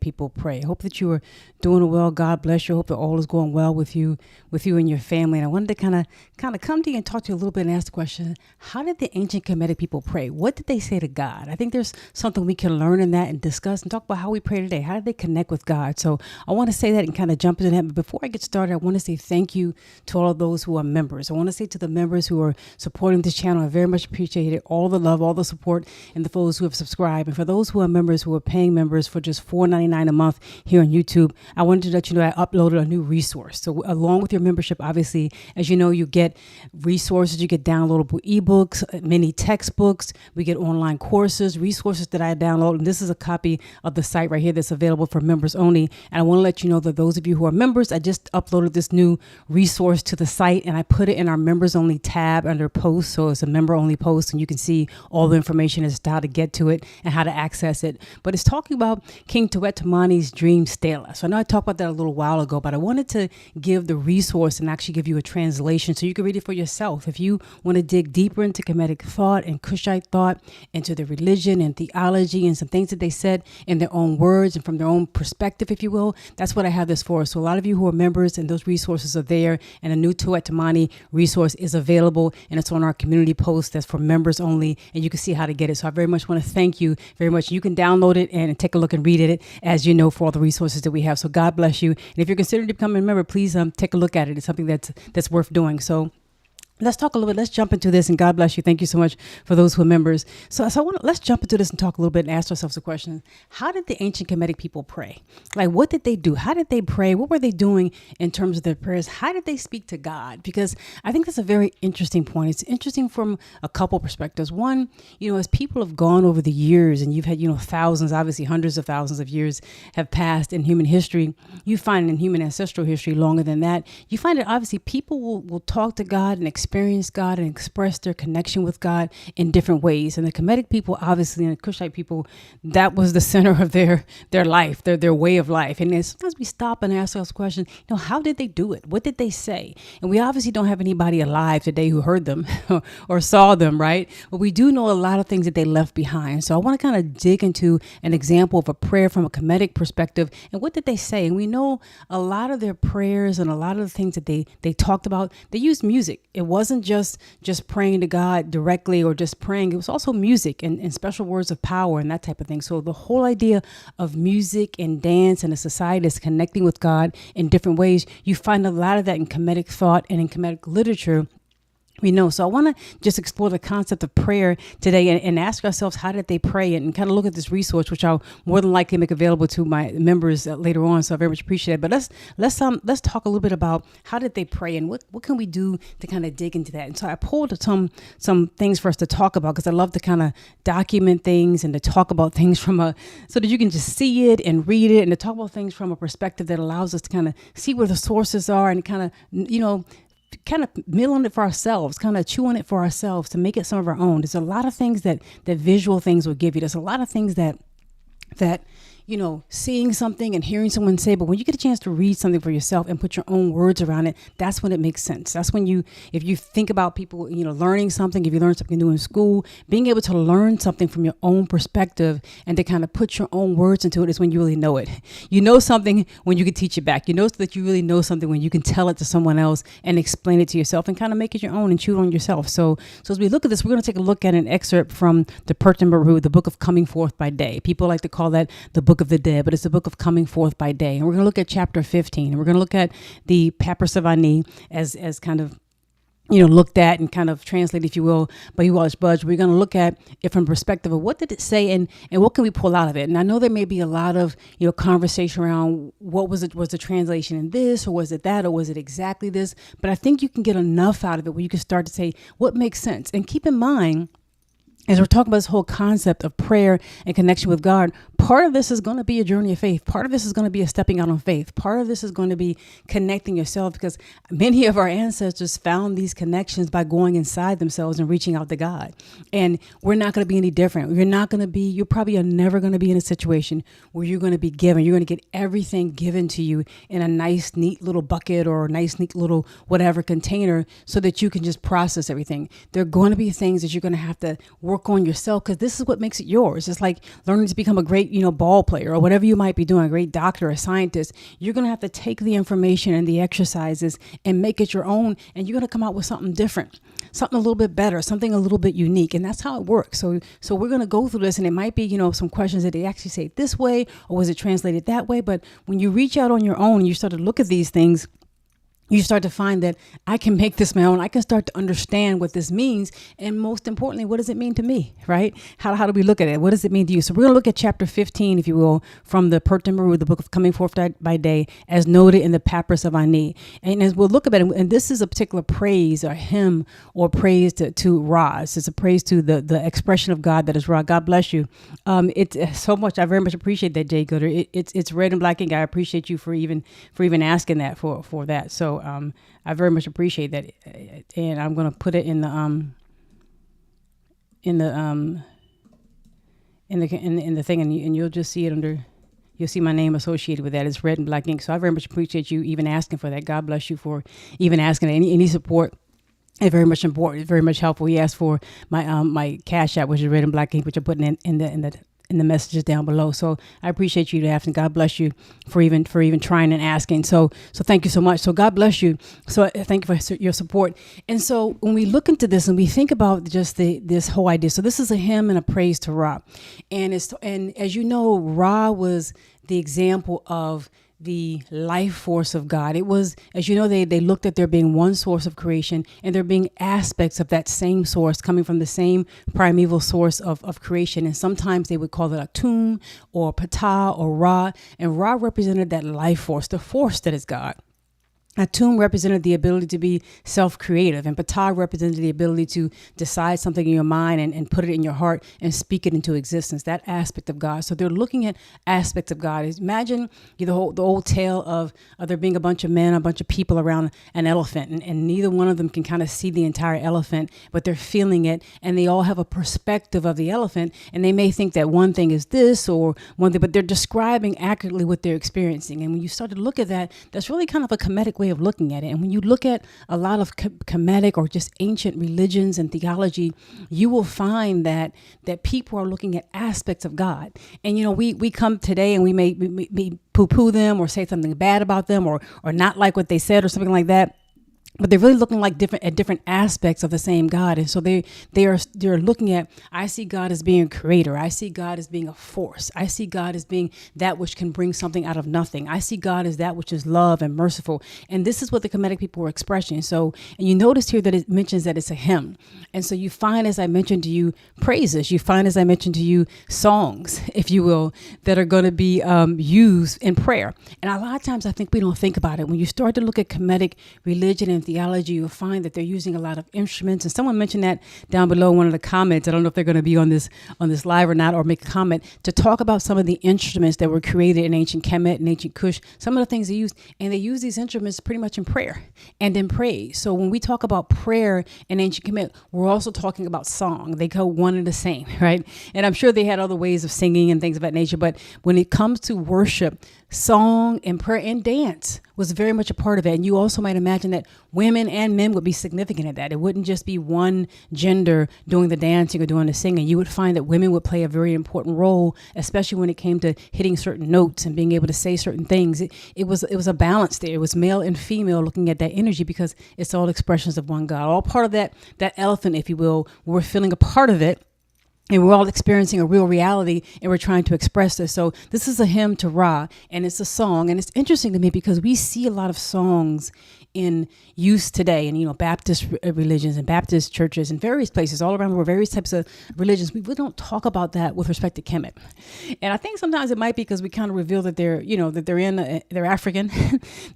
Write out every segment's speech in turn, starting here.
people pray. I hope that you are doing well. God bless you. I hope that all is going well with you and your family. And I wanted to kind of come to you and talk to you a little bit and ask the question, how did the ancient Kemetic people pray? What did they say to God? I think there's something we can learn in that and discuss and talk about how we pray today. How did they connect with God? So I want to say that and kind of jump into that. But before I get started, I want to say thank you to all of those who are members. I want to say to the members who are supporting this channel, I very much appreciate it. All the love, all the support, and the those who have subscribed. And for those who are members, who are paying members for just $4.99 a month here on YouTube, I wanted to let you know I uploaded a new resource. So along with your membership, obviously, as you know, you get resources, you get downloadable ebooks, many textbooks, we get online courses, resources that I download. And this is a copy of the site right here that's available for members only. And I want to let you know that those of you who are members, I just uploaded this new resource to the site and I put it in our members only tab under posts. So it's a member only post and you can see all the information as to how to get to it and how to access it. But it's talking about King Tuetamani's dream Stela. So I know I talked about that a little while ago, but I wanted to give the resource and actually give you a translation so you can read it for yourself. If you want to dig deeper into Kemetic thought and Kushite thought, into the religion and theology and some things that they said in their own words and from their own perspective, if you will, that's what I have this for. So a lot of you who are members and those resources are there, and a new Tuetamani resource is available and it's on our community post that's for members only, and you can see how to get it. So I very much want to thank you very much. You can download it and take a look and read it, as you know, for all the resources that we have. So God bless you. And if you're considering becoming a member, please take a look at it. It's something that's worth doing. So let's talk a little bit. Let's jump into this, and God bless you. Thank you so much for those who are members. So let's jump into this and talk a little bit and ask ourselves a question. How did the ancient Kemetic people pray? Like, what did they do? How did they pray? What were they doing in terms of their prayers? How did they speak to God? Because I think that's a very interesting point. It's interesting from a couple perspectives. One, as people have gone over the years and you've had, thousands, obviously hundreds of thousands of years have passed in human history. You find in human ancestral history longer than that, you find that obviously people will talk to God and experience God and express their connection with God in different ways. And the Kemetic people, obviously, and the Kushite people, that was the center of their life, their way of life. And then sometimes we stop and ask ourselves questions, how did they do it? What did they say? And we obviously don't have anybody alive today who heard them or saw them, right? But we do know a lot of things that they left behind. So I want to kind of dig into an example of a prayer from a Kemetic perspective. And what did they say? And we know a lot of their prayers and a lot of the things that they talked about, they used music. It wasn't just praying to God directly or just praying. It was also music and special words of power and that type of thing. So the whole idea of music and dance and a society that's connecting with God in different ways, you find a lot of that in Kemetic thought and in Kemetic literature. We know. So I want to just explore the concept of prayer today and ask ourselves, how did they pray? And kind of look at this resource, which I'll more than likely make available to my members later on. So I very much appreciate it. But let's talk a little bit about how did they pray and what can we do to kind of dig into that. And so I pulled some things for us to talk about, because I love to kind of document things and to talk about things so that you can just see it and read it, and to talk about things from a perspective that allows us to kind of see where the sources are and kind of mill on it for ourselves, kind of chew on it for ourselves to make it some of our own. There's a lot of things that visual things will give you. There's a lot of things that seeing something and hearing someone say, but when you get a chance to read something for yourself and put your own words around it, that's when it makes sense. That's when if you think about people, learning something, if you learn something new in school, being able to learn something from your own perspective and to kind of put your own words into it is when you really know it. You know something when you can teach it back. You know that you really know something when you can tell it to someone else and explain it to yourself and kind of make it your own and chew on yourself. So as we look at this, we're going to take a look at an excerpt from the Merymery, the book of Coming Forth by Day. People like to call that the book of the dead, but it's the book of Coming Forth by Day. And we're going to look at chapter 15, and we're going to look at the Papyrsavani as kind of looked at and kind of translated, if you will, by Uwalish Budge. We're going to look at it from the perspective of what did it say and what can we pull out of it. And I know there may be a lot of, conversation around what was the translation in this, or was it that, or was it exactly this? But I think you can get enough out of it where you can start to say what makes sense. And keep in mind, as we're talking about this whole concept of prayer and connection with God, part of this is going to be a journey of faith. Part of this is going to be a stepping out on faith. Part of this is going to be connecting yourself, because many of our ancestors found these connections by going inside themselves and reaching out to God. And we're not going to be any different. You probably are never going to be in a situation where you're going to be given. You're going to get everything given to you in a nice, neat little bucket or a nice, neat little whatever container so that you can just process everything. There are going to be things that you're going to have to work work on yourself, because this is what makes it yours. It's like learning to become a great, ball player or whatever you might be doing, a great doctor, a scientist. You're going to have to take the information and the exercises and make it your own. And you're going to come out with something different, something a little bit better, something a little bit unique. And that's how it works. So we're going to go through this, and it might be, some questions that they actually say it this way, or was it translated that way? But when you reach out on your own and you start to look at these things, you start to find that I can make this my own. I can start to understand what this means. And most importantly, what does it mean to me, right? How do we look at it? What does it mean to you? So we're going to look at chapter 15, if you will, from the Merymery, the book of Coming Forth by Day, as noted in the Papyrus of Ani. And as we'll look at it, and this is a particular praise or hymn or praise to Ra. It's a praise to the expression of God that is Ra. God bless you. It's so much. I very much appreciate that, Jay Gooder. It's red and black ink. I appreciate you for even asking that for that. So I very much appreciate that, and I'm going to put it in the thing, and you'll just see it under. You'll see my name associated with that. It's red and black ink. So I very much appreciate you even asking for that. God bless you for even asking. Any support. It's very much important. It's very much helpful. He asked for my Cash App, which is red and black ink, which I'm putting in the messages down below. So I appreciate you asking. God bless you for even trying and asking. So thank you so much. So God bless you. So thank you for your support. And so when we look into this and we think about just this whole idea, so this is a hymn and a praise to Ra, and as you know, Ra was the example of the life force of God. It was, as you know, they looked at there being one source of creation, and there being aspects of that same source coming from the same primeval source of creation. And sometimes they would call it Atum or Ptah or Ra. And Ra represented that life force, the force that is God. Atum represented the ability to be self-creative, and Ptah represented the ability to decide something in your mind and put it in your heart and speak it into existence, that aspect of God. So they're looking at aspects of God. Imagine the old tale of there being a bunch of men, a bunch of people around an elephant, and neither one of them can kind of see the entire elephant, but they're feeling it, and they all have a perspective of the elephant, and they may think that one thing is this or one thing, but they're describing accurately what they're experiencing. And when you start to look at that, that's really kind of a Kemetic way of looking at it. And when you look at a lot of Kemetic or just ancient religions and theology, you will find that people are looking at aspects of God. And we come today and we may poo-poo them or say something bad about them or not like what they said or something like that. But they're really looking like different aspects of the same God. And so they're looking at, I see God as being a creator. I see God as being a force. I see God as being that which can bring something out of nothing. I see God as that which is love and merciful. And this is what the Kemetic people were expressing. So, and you notice here that it mentions that it's a hymn. And so you find, as I mentioned to you, praises. You find, as I mentioned to you, songs, if you will, that are going to be used in prayer. And a lot of times I think we don't think about it. When you start to look at Kemetic religion and theology, you'll find that they're using a lot of instruments. And someone mentioned that down below in one of the comments. I don't know if they're going to be on this live or not, or make a comment to talk about some of the instruments that were created in ancient Kemet and ancient Kush, some of the things they used. And they use these instruments pretty much in prayer and in praise. So when we talk about prayer in ancient Kemet, we're also talking about song. They go one and the same, right? And I'm sure they had other ways of singing and things of that nature. But when it comes to worship, song and prayer and dance was very much a part of it. And you also might imagine that women and men would be significant at that. It wouldn't just be one gender doing the dancing or doing the singing. You would find that women would play a very important role, especially when it came to hitting certain notes and being able to say certain things. It was a balance there. It was male and female looking at that energy, because it's all expressions of one God, all part of that elephant, if you will. We're feeling a part of it. And we're all experiencing a real reality, and we're trying to express this. So this is a hymn to Ra, and it's a song. And it's interesting to me because we see a lot of songs in use today, and Baptist religions and Baptist churches and various places all around the world, various types of religions. We really don't talk about that with respect to Kemet. And I think sometimes it might be because we kind of reveal that they're African,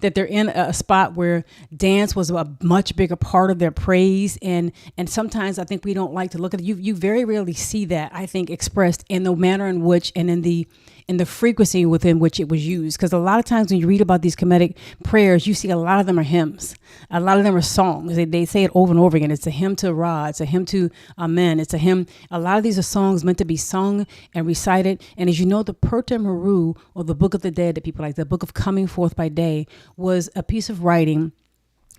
that they're in a spot where dance was a much bigger part of their praise. And sometimes I think we don't like to look at it. You very rarely see that, I think, expressed in the manner in which and in the frequency within which it was used. Because a lot of times when you read about these Kemetic prayers, you see a lot of them are hymns. A lot of them are songs. They say it over and over again. It's a hymn to Ra. It's a hymn to Amen. It's a hymn. A lot of these are songs meant to be sung and recited. And as you know, the Merymery, or the Book of the Dead that people like, the Book of Coming Forth by Day, was a piece of writing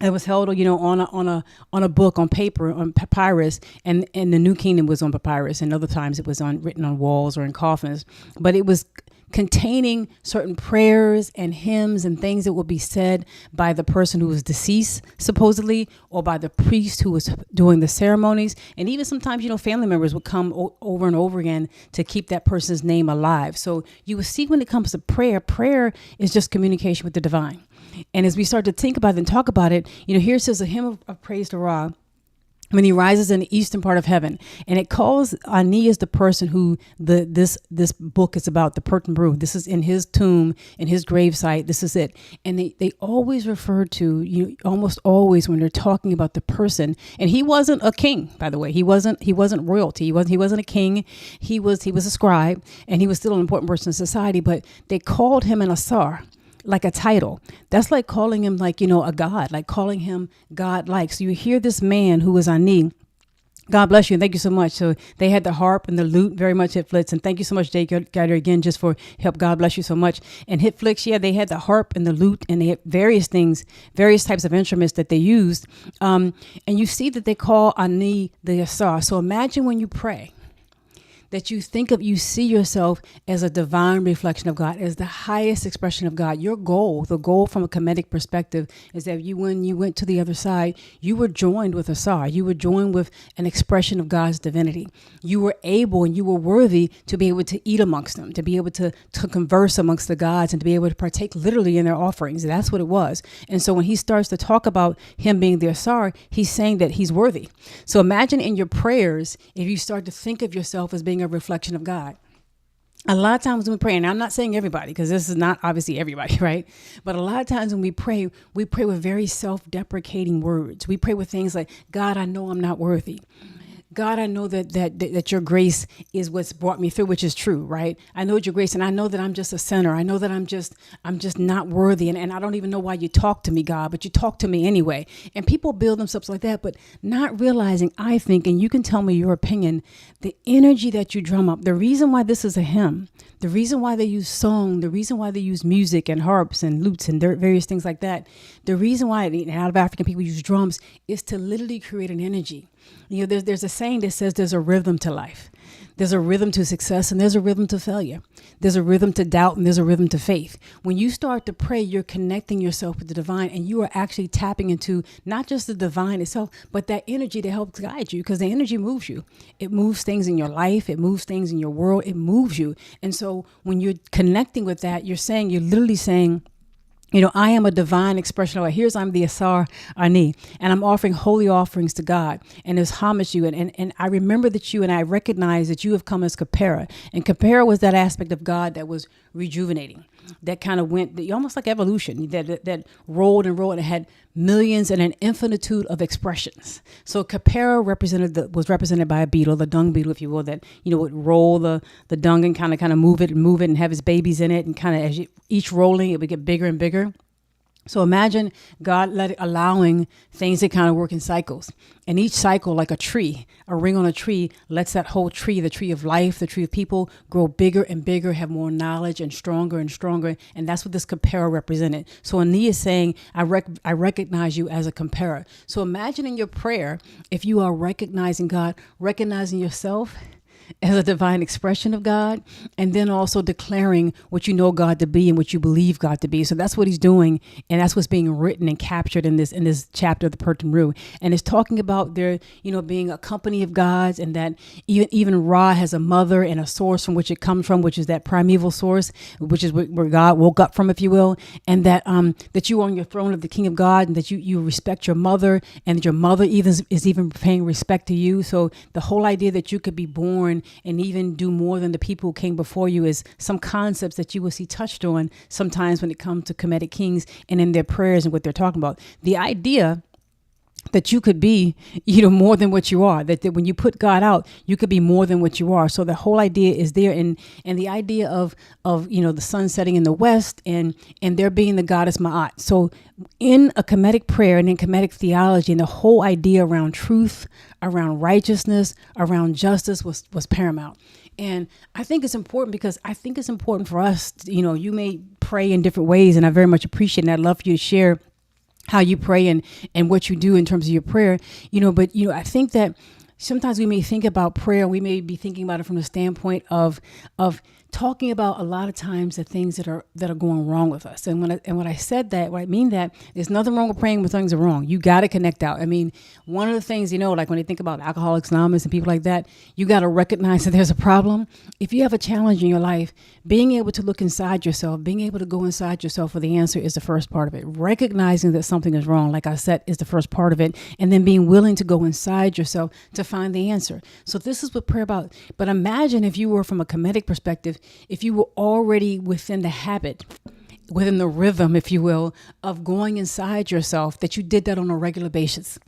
It was held, on a book, on paper, on papyrus, and the New Kingdom was on papyrus, and other times it was written on walls or in coffins. But it was containing certain prayers and hymns and things that would be said by the person who was deceased, supposedly, or by the priest who was doing the ceremonies. And even sometimes, family members would come over and over again to keep that person's name alive. So you will see when it comes to prayer is just communication with the divine. And as we start to think about it and talk about it, here it says a hymn of praise to Ra when he rises in the eastern part of heaven. And it calls Ani as the person who this book is about, the Pertin Brew. This is in his tomb, in his gravesite. This is it. And they always refer to, almost always when they're talking about the person. And he wasn't a king, by the way. He wasn't royalty. He wasn't a king. He was a scribe, and he was still an important person in society. But they called him an Asar, like a title. That's like calling him a god, like calling him God-like. So you hear this man who was Ani. God bless you, and thank you so much. So they had the harp and the lute, very much hit Flitz. And thank you so much, Deir, again, just for help. God bless you so much. And hit Flix, they had the harp and the lute, and they had various things, various types of instruments that they used. And you see that they call Ani the Asar. So imagine when you pray, that you see yourself as a divine reflection of God, as the highest expression of God. Your goal, the goal from a Kemetic perspective, is that when you went to the other side, you were joined with Asar. You were joined with an expression of God's divinity. You were able and you were worthy to be able to eat amongst them, to be able to converse amongst the gods, and to be able to partake literally in their offerings. That's what it was. And so when he starts to talk about him being the Asar, he's saying that he's worthy. So imagine in your prayers, if you start to think of yourself as being a reflection of God. A lot of times when we pray, and I'm not saying everybody, because this is not obviously everybody, right? But a lot of times when we pray with very self-deprecating words. We pray with things like, God, I know I'm not worthy. God, I know that your grace is what's brought me through, which is true, right? I know your grace, and I know that I'm just a sinner. I know that I'm just not worthy, and I don't even know why you talk to me, God, but you talk to me anyway. And people build themselves like that, but not realizing, I think, and you can tell me your opinion, the energy that you drum up, the reason why this is a hymn, the reason why they use song, the reason why they use music and harps and lutes and various things like that, the reason why a lot of African people use drums is to literally create an energy. There's a saying that says there's a rhythm to life. There's a rhythm to success, and there's a rhythm to failure. There's a rhythm to doubt, and there's a rhythm to faith. When you start to pray, you're connecting yourself with the divine, and you are actually tapping into not just the divine itself, but that energy that helps guide you, because the energy moves you. It moves things in your life. It moves things in your world. It moves you. And so when you're connecting with that, you're literally saying, I am a divine expression of God. I'm the Asar Ani, and I'm offering holy offerings to God, and there's homage to you. And I remember that I recognize that you have come as Kapara. And Kapara was that aspect of God that was rejuvenating, that kind of went almost like evolution, that rolled and rolled and had millions and an infinitude of expressions. So Kapara was represented by a beetle, the dung beetle, if you will, that would roll the dung and kind of move it and have its babies in it, and kind of as each rolling it would get bigger and bigger. So imagine God allowing things to kind of work in cycles. And each cycle, like a tree, a ring on a tree, lets that whole tree, the tree of life, the tree of people, grow bigger and bigger, have more knowledge and stronger and stronger. And that's what this comparer represented. So Ani is saying, I recognize you as a comparer. So imagine in your prayer, if you are recognizing God, recognizing yourself as a divine expression of God, and then also declaring what you know God to be and what you believe God to be. So that's what he's doing, and that's what's being written and captured in this chapter of the Pertin Brew. And it's talking about there, being a company of gods, and that even Ra has a mother and a source from which it comes from, which is that primeval source, which is where God woke up from, if you will, and that you are on your throne of the King of God, and that you respect your mother, and that your mother is even paying respect to you. So the whole idea that you could be born and even do more than the people who came before you is some concepts that you will see touched on sometimes when it comes to Kemetic kings and in their prayers and what they're talking about. The idea that you could be, more than what you are, that when you put God out, you could be more than what you are. So the whole idea is there. And the idea of the sun setting in the west and there being the goddess Maat. So in a Kemetic prayer and in Kemetic theology, and the whole idea around truth, around righteousness, around justice was paramount. And I think it's important because I think it's important for us, you may pray in different ways, and I very much appreciate it. And I'd love for you to share how you pray and what you do in terms of your prayer, but, I think that sometimes we may think about prayer, we may be thinking about it from the standpoint of talking about a lot of times the things that are going wrong with us. And when I mean that, there's nothing wrong with praying when things are wrong. You got to connect out. I mean, one of the things, like when they think about Alcoholics Anonymous and people like that, you got to recognize that there's a problem. If you have a challenge in your life, being able to look inside yourself, being able to go inside yourself for the answer is the first part of it. Recognizing that something is wrong, like I said, is the first part of it. And then being willing to go inside yourself to find the answer. So this is what prayer about. But imagine if you were from a Kemetic perspective, if you were already within the habit, within the rhythm, if you will, of going inside yourself, that you did that on a regular basis.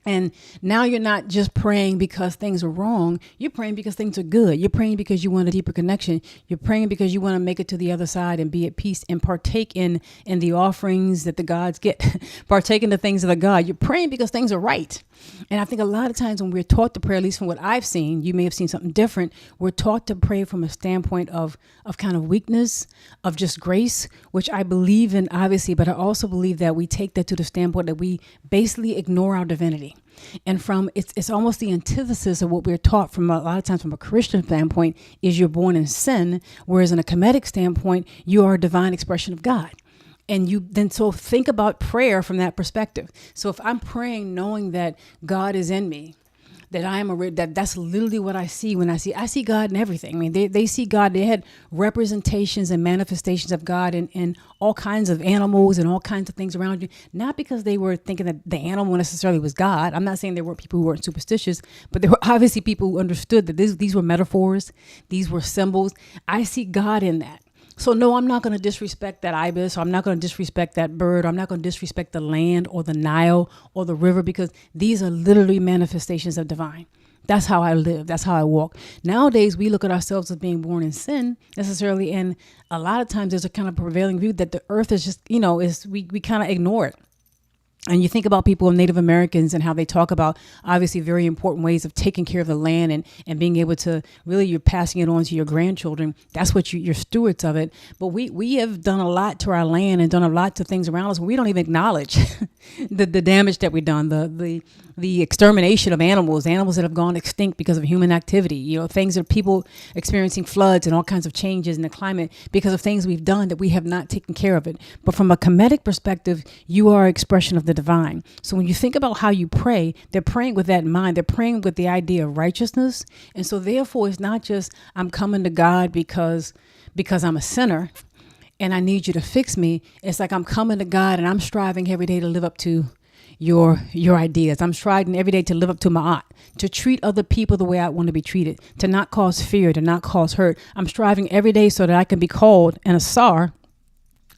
And now you're not just praying because things are wrong. You're praying because things are good. You're praying because you want a deeper connection. You're praying because you want to make it to the other side and be at peace and partake in the offerings that the gods get. Partake in the things of the God. You're praying because things are right. And I think a lot of times when we're taught to pray, at least from what I've seen, you may have seen something different. We're taught to pray from a standpoint of kind of weakness, of just grace, which I believe in, obviously, but I also believe that we take that to the standpoint that we basically ignore our divinity. And it's almost the antithesis of what we're taught from a lot of times from a Christian standpoint is you're born in sin, whereas in a Kemetic standpoint, you are a divine expression of God. And so think about prayer from that perspective. So if I'm praying knowing that God is in me, that that's literally what I see when I see God in everything. I mean, they see God. They had representations and manifestations of God in all kinds of animals and all kinds of things around you. Not because they were thinking that the animal necessarily was God. I'm not saying there weren't people who weren't superstitious, but there were obviously people who understood that these were metaphors. These were symbols. I see God in that. So no, I'm not going to disrespect that ibis, or I'm not going to disrespect that bird, or I'm not going to disrespect the land or the Nile or the river, because these are literally manifestations of divine. That's how I live. That's how I walk. Nowadays, we look at ourselves as being born in sin necessarily. And a lot of times there's a kind of prevailing view that the earth is just, we kind of ignore it. And you think about people, Native Americans, and how they talk about obviously very important ways of taking care of the land and being able to really, you're passing it on to your grandchildren. That's what you're stewards of it. But we have done a lot to our land and done a lot to things around us. We don't even acknowledge the damage that we've done, the extermination of animals that have gone extinct because of human activity, things that people experiencing floods and all kinds of changes in the climate because of things we've done that we have not taken care of it. But from a Kemetic perspective, you are an expression of the divine. So when you think about how you pray, they're praying with that in mind. They're praying with the idea of righteousness. And so therefore, it's not just I'm coming to God because I'm a sinner and I need you to fix me. It's like I'm coming to God and I'm striving every day to live up to your ideas. I'm striving every day to live up to Maat, to treat other people the way I want to be treated, to not cause fear, to not cause hurt. I'm striving every day so that I can be called an Asar,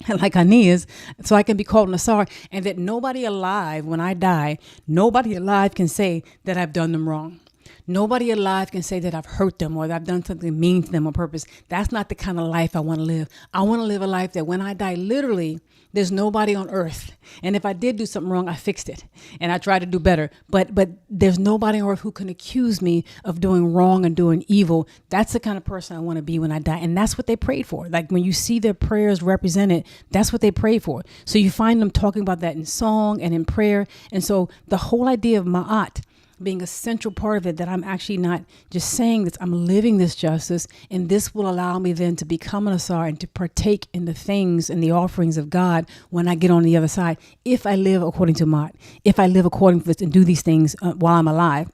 like Aeneas, so I can be called an Asar, and that nobody alive, when I die, nobody alive can say that I've done them wrong. Nobody alive can say that I've hurt them or that I've done something mean to them on purpose. That's not the kind of life I want to live. I want to live a life that when I die, literally, there's nobody on earth. And if I did do something wrong, I fixed it and I tried to do better. But there's nobody on earth who can accuse me of doing wrong and doing evil. That's the kind of person I want to be when I die. And that's what they prayed for. Like when you see their prayers represented, that's what they prayed for. So you find them talking about that in song and in prayer. And so the whole idea of Maat being a central part of it, that I'm actually not just saying this, I'm living this justice, and this will allow me then to become an Asar and to partake in the things and the offerings of God when I get on the other side, if I live according to Maat, if I live according to this and do these things while I'm alive.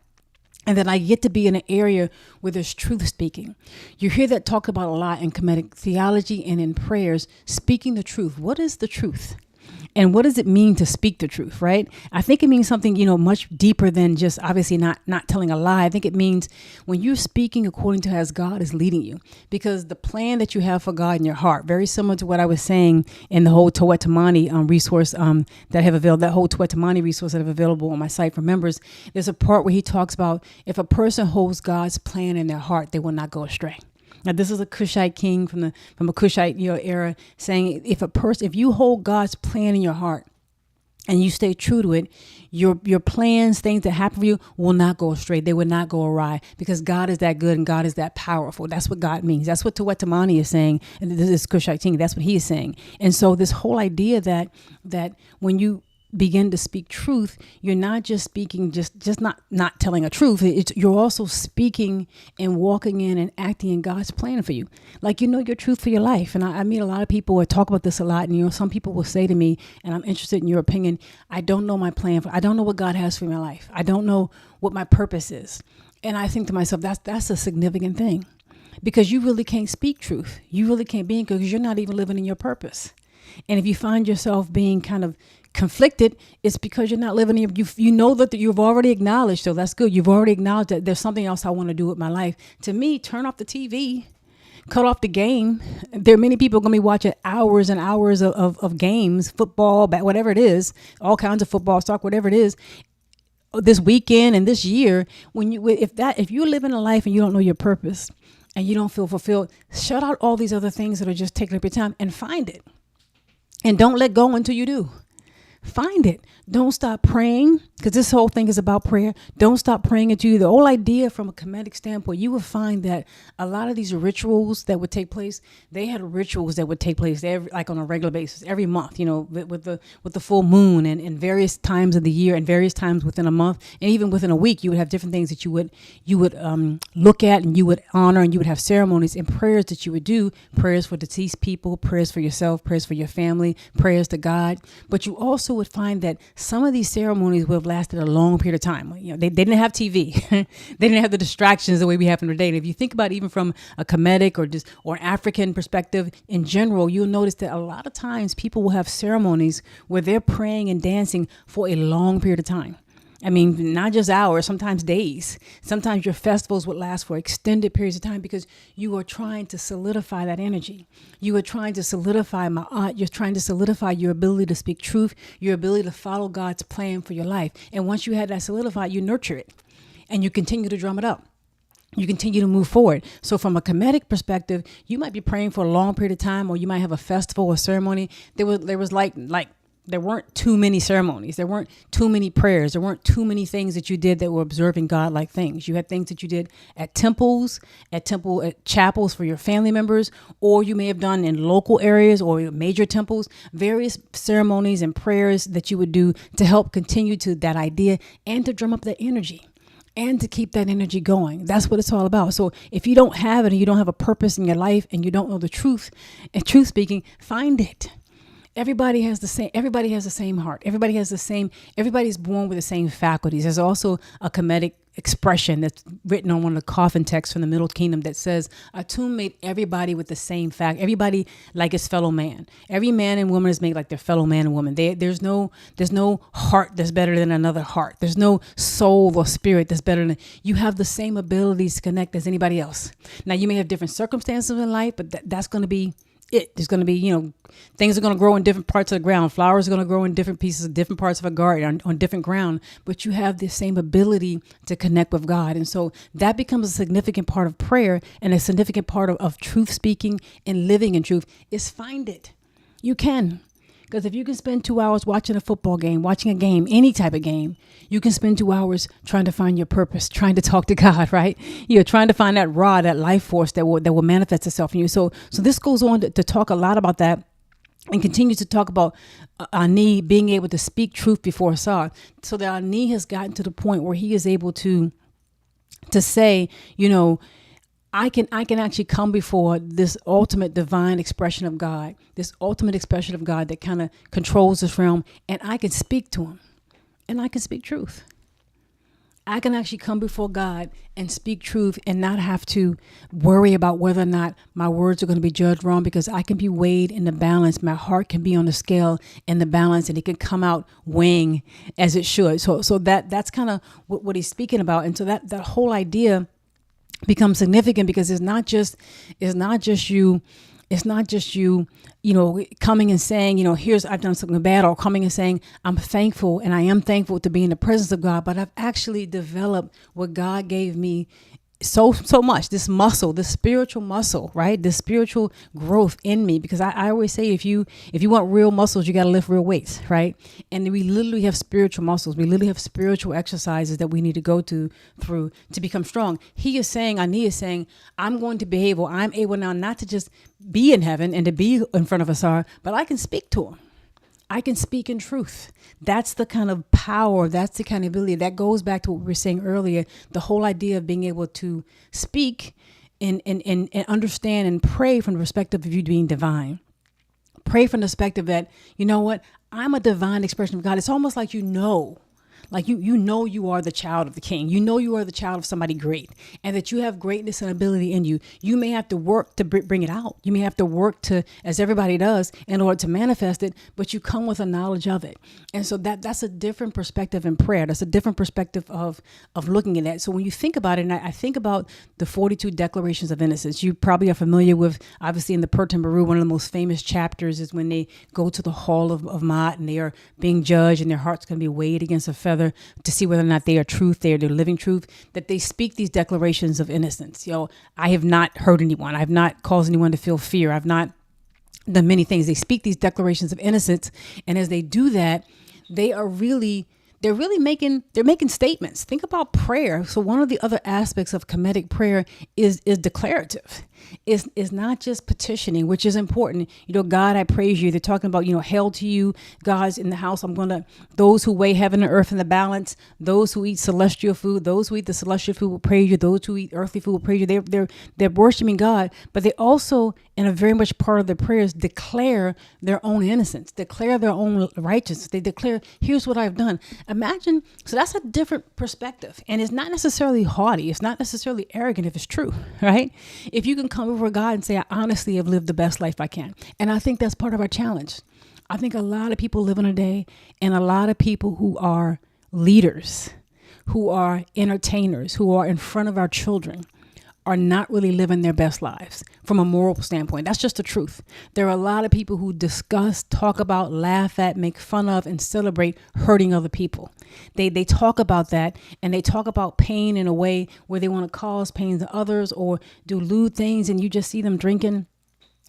And then I get to be in an area where there's truth speaking. You hear that talked about a lot in Kemetic theology and in prayers, speaking the truth. What is the truth? And what does it mean to speak the truth, right? I think it means something, much deeper than just obviously not telling a lie. I think it means when you're speaking according to as God is leading you, because the plan that you have for God in your heart, very similar to what I was saying in the whole Tewetamani resource that I have available, that whole Tewetamani resource that I have available on my site for members. There's a part where he talks about if a person holds God's plan in their heart, they will not go astray. Now, this is a Cushite king from a Cushite era saying if you hold God's plan in your heart and you stay true to it, your plans, things that happen for you will not go astray. They will not go awry because God is that good and God is that powerful. That's what God means. That's what Tewetamani is saying. And this is Cushite king. That's what he is saying. And so this whole idea that when you begin to speak truth, you're not just speaking, just not telling a truth. You're also speaking and walking in and acting in God's plan for you. Like, you know your truth for your life. And I meet a lot of people who talk about this a lot. And, some people will say to me, and I'm interested in your opinion, I don't know my plan. I don't know what God has for my life. I don't know what my purpose is. And I think to myself, that's a significant thing, because you really can't speak truth. You really can't be in, because you're not even living in your purpose. And if you find yourself being kind of conflicted, it's because you're not living in you know that you've already acknowledged. So that's good. You've already acknowledged that there's something else I want to do with my life. To me, turn off the TV, cut off the game. There are many people going to be watching hours and hours of games, football, whatever it is, all kinds of football, soccer, whatever it is, this weekend and this year. If you're living a life and you don't know your purpose and you don't feel fulfilled, shut out all these other things that are just taking up your time and find it. And don't let go until you do. Find it. Don't stop praying, because this whole thing is about prayer. Don't stop praying until you. The whole idea from a Kemetic standpoint, you will find that a lot of these rituals that would take place, they had rituals that would take place like on a regular basis every month, with the full moon and various times of the year and various times within a month, and even within a week, you would have different things that you would look at, and you would honor, and you would have ceremonies and prayers that you would do, prayers for deceased people, prayers for yourself, prayers for your family, prayers to God. But you also would find that some of these ceremonies would have lasted a long period of time. They didn't have TV. They didn't have the distractions the way we have today. And if you think about it, even from a Kemetic or an African perspective in general, you'll notice that a lot of times people will have ceremonies where they're praying and dancing for a long period of time. I mean, not just hours, sometimes days. Sometimes your festivals would last for extended periods of time, because you are trying to solidify that energy. You are trying to solidify Maat. You're trying to solidify your ability to speak truth, your ability to follow God's plan for your life. And once you have that solidified, you nurture it and you continue to drum it up. You continue to move forward. So from a Kemetic perspective, you might be praying for a long period of time, or you might have a festival or ceremony. There was like there weren't too many ceremonies. There weren't too many prayers. There weren't too many things that you did that were observing God-like things. You had things that you did at temples, at chapels for your family members, or you may have done in local areas or major temples, various ceremonies and prayers that you would do to help continue to that idea and to drum up that energy and to keep that energy going. That's what it's all about. So if you don't have it and you don't have a purpose in your life and you don't know the truth, and truth speaking, find it. Everybody has the same heart. Everybody's born with the same faculties. There's also a Kemetic expression that's written on one of the coffin texts from the Middle Kingdom that says, a tomb made everybody with the same fact, everybody like his fellow man. Every man and woman is made like their fellow man and woman. There's no heart that's better than another heart. There's no soul or spirit that's better than, you have the same abilities to connect as anybody else. Now, you may have different circumstances in life, but that's going to be it. There's going to be, things are going to grow in different parts of the ground. Flowers are going to grow in different pieces, different parts of a garden on different ground, but you have the same ability to connect with God. And so that becomes a significant part of prayer, and a significant part of truth speaking and living in truth is find it. You can. Because if you can spend 2 hours watching a football game, watching a game, any type of game, you can spend 2 hours trying to find your purpose, trying to talk to God, right? You're trying to find that that life force that will manifest itself in you. So this goes on to talk a lot about that, and continues to talk about Ani being able to speak truth before Asar, so that Ani has gotten to the point where he is able to say, I can actually come before this ultimate divine expression of God, this ultimate expression of God that kind of controls this realm, and I can speak to him, and I can speak truth. I can actually come before God and speak truth and not have to worry about whether or not my words are going to be judged wrong, because I can be weighed in the balance. My heart can be on the scale in the balance, and it can come out weighing as it should. So that's kind of what he's speaking about. And so that whole idea becomes significant, because it's not just you coming and saying, here's, I've done something bad, or coming and saying, I'm thankful, and I am thankful to be in the presence of God, but I've actually developed what God gave me so much, this muscle, this spiritual muscle, right? This spiritual growth in me, because I always say, if you want real muscles, you got to lift real weights, right? And we literally have spiritual muscles. We literally have spiritual exercises that we need to go through to become strong. Ani is saying, I'm able now not to just be in heaven and to be in front of Asar, but I can speak to him. I can speak in truth. That's the kind of power, that's the kind of ability that goes back to what we were saying earlier, the whole idea of being able to speak and understand and pray from the perspective of you being divine. Pray from the perspective that, you know what, I'm a divine expression of God. It's almost like like you know you are the child of the king. You know you are the child of somebody great, and that you have greatness and ability in you. You may have to work to bring it out. You may have to work to, as everybody does, in order to manifest it, but you come with a knowledge of it. And so that's a different perspective in prayer. That's a different perspective of looking at that. So when you think about it, and I think about the 42 declarations of innocence, you probably are familiar with, obviously in the Per Temporu, one of the most famous chapters is when they go to the hall of Maat, and they are being judged, and their heart's going to be weighed against a feather to see whether or not they are truth, they're living truth, that they speak these declarations of innocence. I have not hurt anyone. I have not caused anyone to feel fear. I've not done many things. They speak these declarations of innocence. And as they do that, they're really making statements. Think about prayer. So one of the other aspects of Kemetic prayer is declarative. Is not just petitioning, which is important. God, I praise you. They're talking about, hail to you, God's in the house. Those who weigh heaven and earth in the balance, those who eat celestial food, those who eat the celestial food will praise you. Those who eat earthly food will praise you. They're worshiping God, but they also, in a very much part of their prayers, declare their own innocence, declare their own righteousness. They declare, here's what I've done. Imagine, so that's a different perspective. And it's not necessarily haughty. It's not necessarily arrogant if it's true, right? If you can come before God and say, I honestly have lived the best life I can. And I think that's part of our challenge. I think a lot of people live in a day, and a lot of people who are leaders, who are entertainers, who are in front of our children, are not really living their best lives from a moral standpoint. That's just the truth. There are a lot of people who discuss, talk about, laugh at, make fun of, and celebrate hurting other people. They talk about that, and they talk about pain in a way where they want to cause pain to others or do lewd things, and you just see them drinking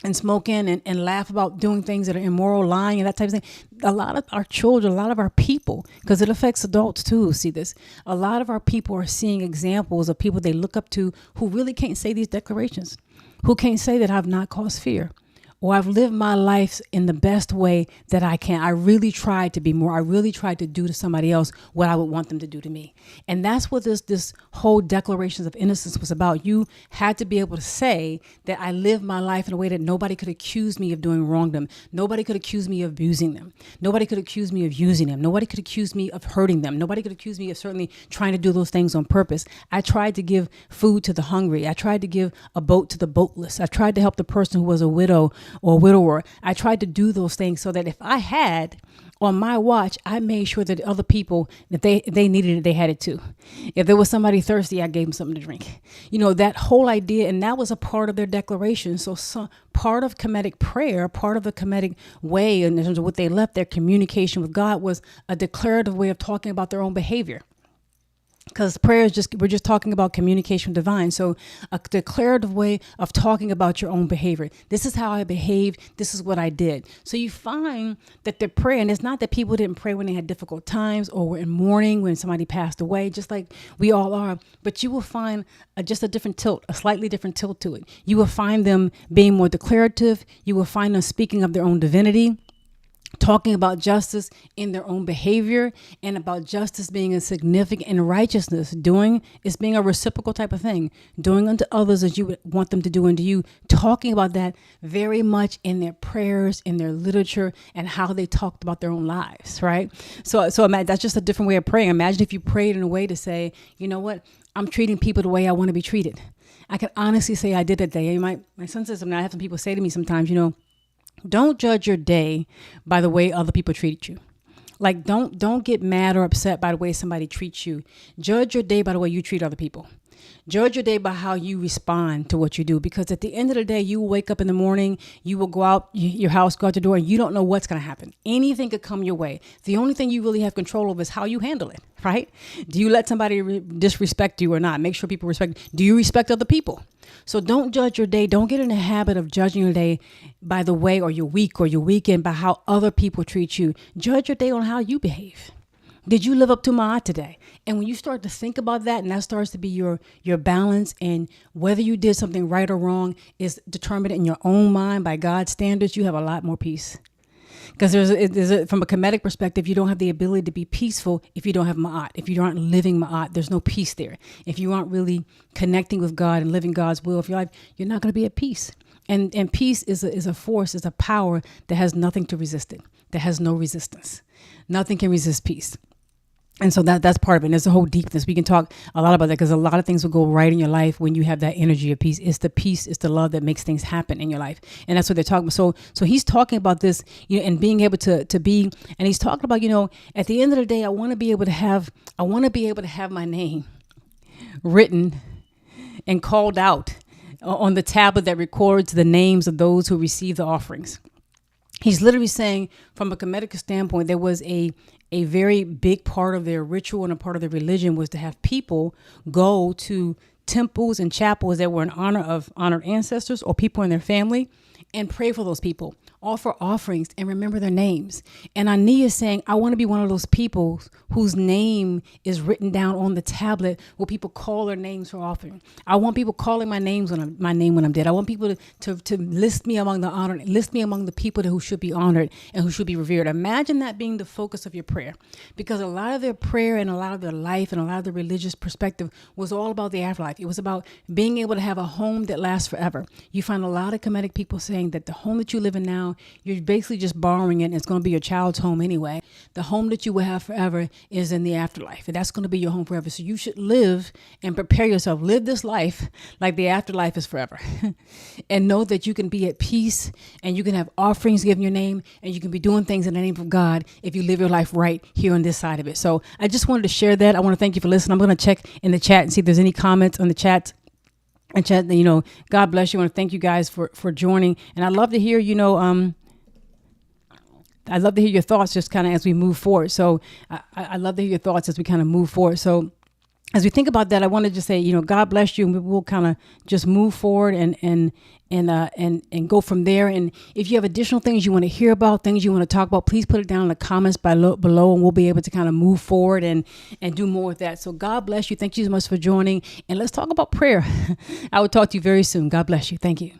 and smoking and laugh about doing things that are immoral, lying and that type of thing. A lot of our children, a lot of our people, because it affects adults too, see this. A lot of our people are seeing examples of people they look up to who really can't say these declarations, who can't say that I've not caused fear, or I've lived my life in the best way that I can. I really tried to be more. I really tried to do to somebody else what I would want them to do to me. And that's what this whole declarations of innocence was about. You had to be able to say that I lived my life in a way that nobody could accuse me of doing wrong to them. Nobody could accuse me of abusing them. Nobody could accuse me of using them. Nobody could accuse me of hurting them. Nobody could accuse me of certainly trying to do those things on purpose. I tried to give food to the hungry. I tried to give a boat to the boatless. I tried to help the person who was a widow or widower. I tried to do those things so that if I had on my watch, I made sure that other people, that they needed it, they had it too. If there was somebody thirsty, I gave them something to drink. That whole idea, and that was a part of their declaration. So part of Kemetic prayer, part of the Kemetic way in terms of what they left, their communication with God, was a declarative way of talking about their own behavior. Because prayer is we're just talking about communication with divine. So a declarative way of talking about your own behavior. This is how I behaved. This is what I did. So you find that the prayer, and it's not that people didn't pray when they had difficult times or were in mourning when somebody passed away, just like we all are. But you will find just a different tilt, a slightly different tilt to it. You will find them being more declarative. You will find them speaking of their own divinity, talking about justice in their own behavior, and about justice being a significant, and righteousness being a reciprocal type of thing, doing unto others as you would want them to do unto you, talking about that very much in their prayers, in their literature, and how they talked about their own lives, right? So that's just a different way of praying. Imagine if you prayed in a way to say, you know what, I'm treating people the way I want to be treated. I can honestly say I did that day. My son says something. I have some people say to me sometimes, don't judge your day by the way other people treat you. Like, don't get mad or upset by the way somebody treats you. Judge your day by the way you treat other people. Judge your day by how you respond to what you do. Because at the end of the day, you will wake up in the morning, you will go out your house, go out the door, and you don't know what's going to happen. Anything could come your way. The only thing you really have control over is how you handle it, right? Do you let somebody disrespect you or not? Make sure people respect. Do you respect other people? So don't judge your day. Don't get in the habit of judging your day by the way, or your week or your weekend, by how other people treat you. Judge your day on how you behave. Did you live up to Maat today? And when you start to think about that, and that starts to be your balance, and whether you did something right or wrong is determined in your own mind by God's standards, you have a lot more peace. Because from a Kemetic perspective, you don't have the ability to be peaceful if you don't have Maat. If you aren't living Maat, there's no peace there. If you aren't really connecting with God and living God's will for your life, you're not going to be at peace. And peace is a force, is a power that has nothing to resist it, that has no resistance. Nothing can resist peace. And so that's part of it. And there's a whole deepness. We can talk a lot about that because a lot of things will go right in your life when you have that energy of peace. It's the peace, it's the love that makes things happen in your life. And that's what they're talking about. So he's talking about this, and being able to be, and he's talking about, at the end of the day, I want to be able to have my name written and called out on the tablet that records the names of those who receive the offerings. He's literally saying, from a Kemetic standpoint, there was a very big part of their ritual and a part of their religion was to have people go to temples and chapels that were in honor of honored ancestors or people in their family and pray for those people, offer offerings, and remember their names. And Ani is saying, I want to be one of those people whose name is written down on the tablet where people call their names for offering. I want people calling my name when I'm dead. I want people to list me among the honored, list me among the people who should be honored and who should be revered. Imagine that being the focus of your prayer, because a lot of their prayer and a lot of their life and a lot of the religious perspective was all about the afterlife. It was about being able to have a home that lasts forever. You find a lot of Kemetic people saying that the home that you live in now, you're basically just borrowing it. And it's going to be your child's home anyway. The home that you will have forever is in the afterlife. And that's going to be your home forever. So you should live and prepare yourself. Live this life like the afterlife is forever. And know that you can be at peace and you can have offerings given your name and you can be doing things in the name of God if you live your life right here on this side of it. So I just wanted to share that. I want to thank you for listening. I'm going to check in the chat and see if there's any comments on the chat. And chat, God bless you. I want to thank you guys for joining. And I'd love to hear, I'd love to hear your thoughts just kind of as we move forward. So I'd love to hear your thoughts as we kind of move forward. So as we think about that, I want to just say, God bless you, and we'll kind of just move forward and go from there. And if you have additional things you want to hear about, things you want to talk about, please put it down in the comments below, and we'll be able to kind of move forward and do more with that. So God bless you. Thank you so much for joining. And let's talk about prayer. I will talk to you very soon. God bless you. Thank you.